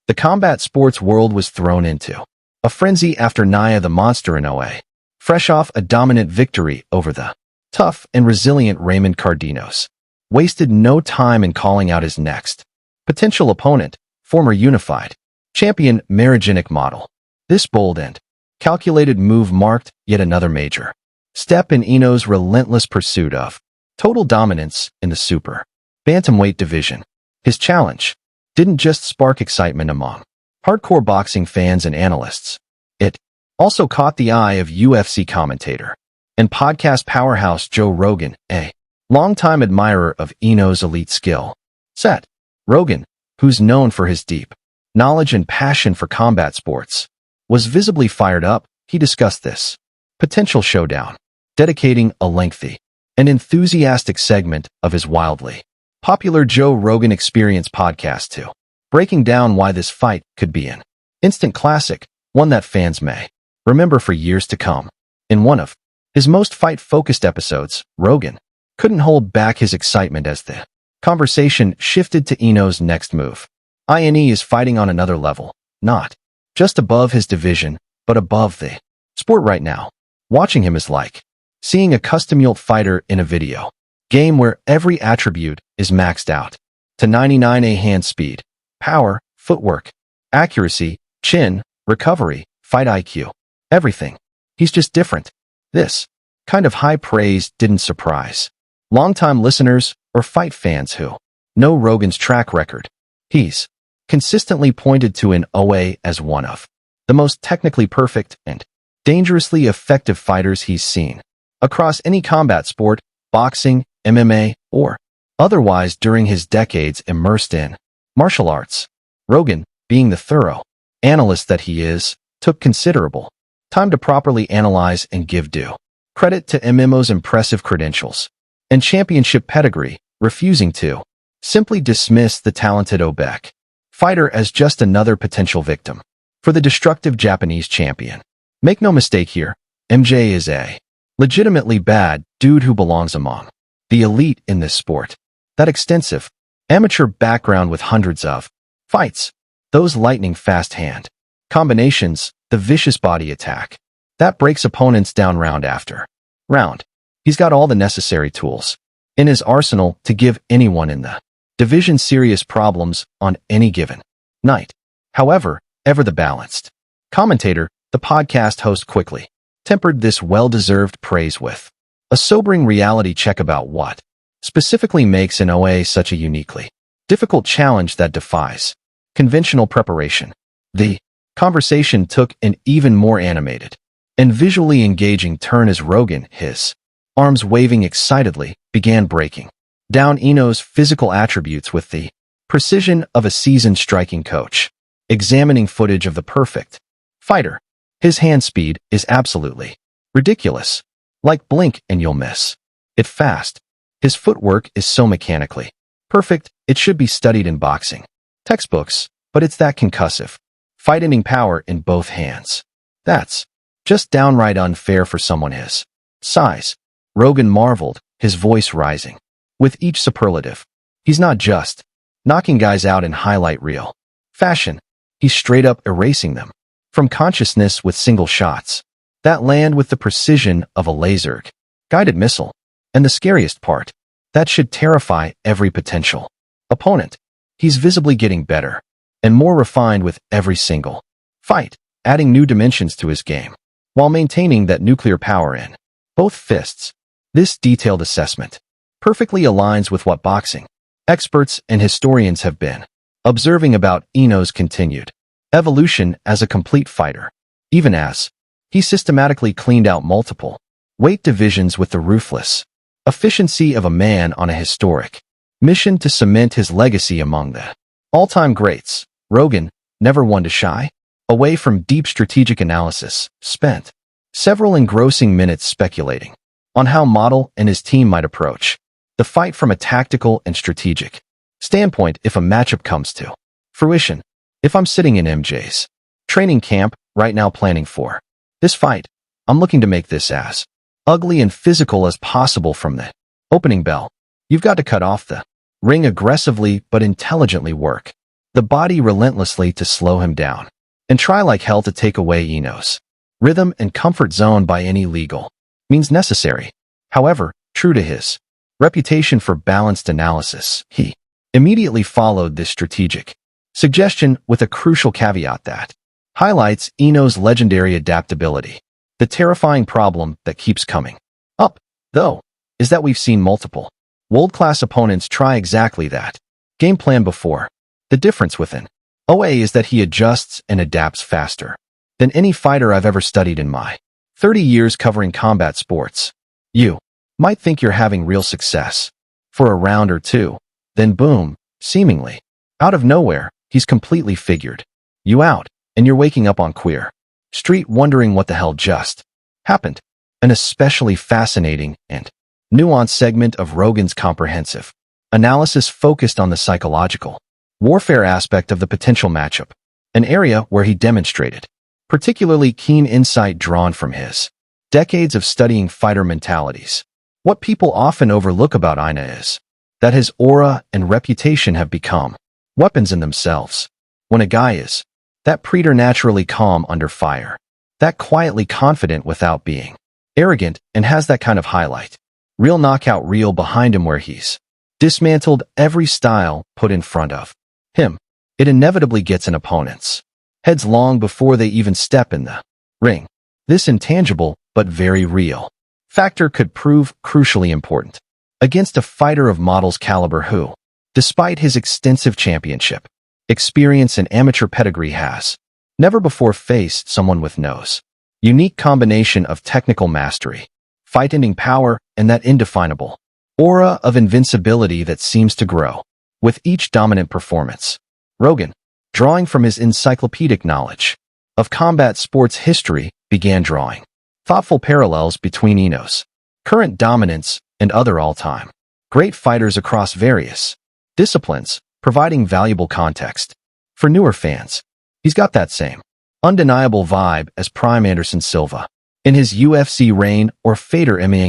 The combat sports world was thrown into a frenzy after Naoya the Monster Inoue, fresh off a dominant victory over the tough and resilient Raymond Cardenos, wasted no time in calling out his next potential opponent, former unified champion Mariginic Model. This bold and calculated move marked yet another major step in Inoue's relentless pursuit of total dominance in the super bantamweight division. His challenge didn't just spark excitement among hardcore boxing fans and analysts. It also caught the eye of UFC commentator and podcast powerhouse Joe Rogan, a longtime admirer of Inoue's elite skill set. Rogan, who's known for his deep knowledge and passion for combat sports, was visibly fired up. He discussed this potential showdown, dedicating a lengthy and enthusiastic segment of his wildly popular Joe Rogan Experience podcast to breaking down why this fight could be an instant classic, one that fans may remember for years to come. In one of his most fight-focused episodes, Rogan couldn't hold back his excitement as the conversation shifted to Inoue's next move. Ine is fighting on another level, not just above his division, but above the sport right now. Watching him is like seeing a custom-built fighter in a video game where every attribute is maxed out to 99. Hand speed, power, footwork, accuracy, chin, recovery, fight IQ, everything. He's just different. This kind of high praise didn't surprise longtime listeners or fight fans who know Rogan's track record. He's consistently pointed to Inoue as one of the most technically perfect and dangerously effective fighters he's seen across any combat sport, boxing, MMA, or otherwise during his decades immersed in martial arts. Rogan, being the thorough analyst that he is, took considerable time to properly analyze and give due credit to Inoue's impressive credentials and championship pedigree, refusing to simply dismiss the talented Obek fighter as just another potential victim for the destructive Japanese champion. Make no mistake here, MJ is a legitimately bad dude who belongs among the elite in this sport. That extensive amateur background with hundreds of fights, those lightning-fast hand combinations, the vicious body attack that breaks opponents down round after round. He's got all the necessary tools in his arsenal to give anyone in the division serious problems on any given night. However, ever the balanced commentator, the podcast host quickly tempered this well-deserved praise with a sobering reality check about what specifically makes Inoue such a uniquely difficult challenge that defies conventional preparation. The conversation took an even more animated and visually engaging turn as Rogan, his arms waving excitedly, began breaking down Inoue's physical attributes with the precision of a seasoned striking coach, examining footage of the perfect fighter. His hand speed is absolutely ridiculous. Like blink and you'll miss it fast. His footwork is so mechanically perfect, it should be studied in boxing textbooks, but it's that concussive, fight-ending power in both hands that's just downright unfair for someone his size. Rogan marveled, his voice rising with each superlative. He's not just knocking guys out in highlight reel fashion, he's straight up erasing them from consciousness with single shots that land with the precision of a laser-guided missile. And the scariest part, that should terrify every potential opponent. He's visibly getting better and more refined with every single fight, adding new dimensions to his game while maintaining that nuclear power in both fists. This detailed assessment perfectly aligns with what boxing experts and historians have been observing about Inoue's continued evolution as a complete fighter, even as he systematically cleaned out multiple weight divisions with the ruthless efficiency of a man on a historic mission to cement his legacy among the all-time greats. Rogan, never one to shy away from deep strategic analysis, spent several engrossing minutes speculating on how Model and his team might approach the fight from a tactical and strategic standpoint if a matchup comes to fruition. If I'm sitting in MJ's training camp right now planning for this fight, I'm looking to make this as ugly and physical as possible from the opening bell. You've got to cut off the ring aggressively but intelligently work the body relentlessly to slow him down, and try like hell to take away Inoue's rhythm and comfort zone by any legal means necessary. However, true to his reputation for balanced analysis, he immediately followed this strategic suggestion with a crucial caveat that highlights Inoue's legendary adaptability. The terrifying problem that keeps coming up, though, is that we've seen multiple world-class opponents try exactly that game plan before. The difference within Inoue is that he adjusts and adapts faster than any fighter I've ever studied in my 30 years covering combat sports. You might think you're having real success for a round or two, then boom, seemingly out of nowhere, he's completely figured you out, and you're waking up on Queer Street wondering what the hell just happened. An especially fascinating and nuanced segment of Rogan's comprehensive analysis focused on the psychological warfare aspect of the potential matchup, an area where he demonstrated particularly keen insight drawn from his decades of studying fighter mentalities. What people often overlook about Inoue is that his aura and reputation have become weapons in themselves. When a guy is that preternaturally calm under fire, that quietly confident without being arrogant, and has that kind of highlight real knockout reel behind him where he's dismantled every style put in front of him, it inevitably gets an opponent's heads long before they even step in the ring. This intangible but very real factor could prove crucially important against a fighter of Model's caliber who, despite his extensive championship experience and amateur pedigree, has never before faced someone with Inoue's unique combination of technical mastery, fight-ending power, and that indefinable aura of invincibility that seems to grow with each dominant performance. Rogan, drawing from his encyclopedic knowledge of combat sports history, began drawing thoughtful parallels between Inoue's current dominance and other all-time great fighters across various disciplines, providing valuable context for newer fans. He's got that same undeniable vibe as Prime Anderson Silva in his UFC reign or Fader MMA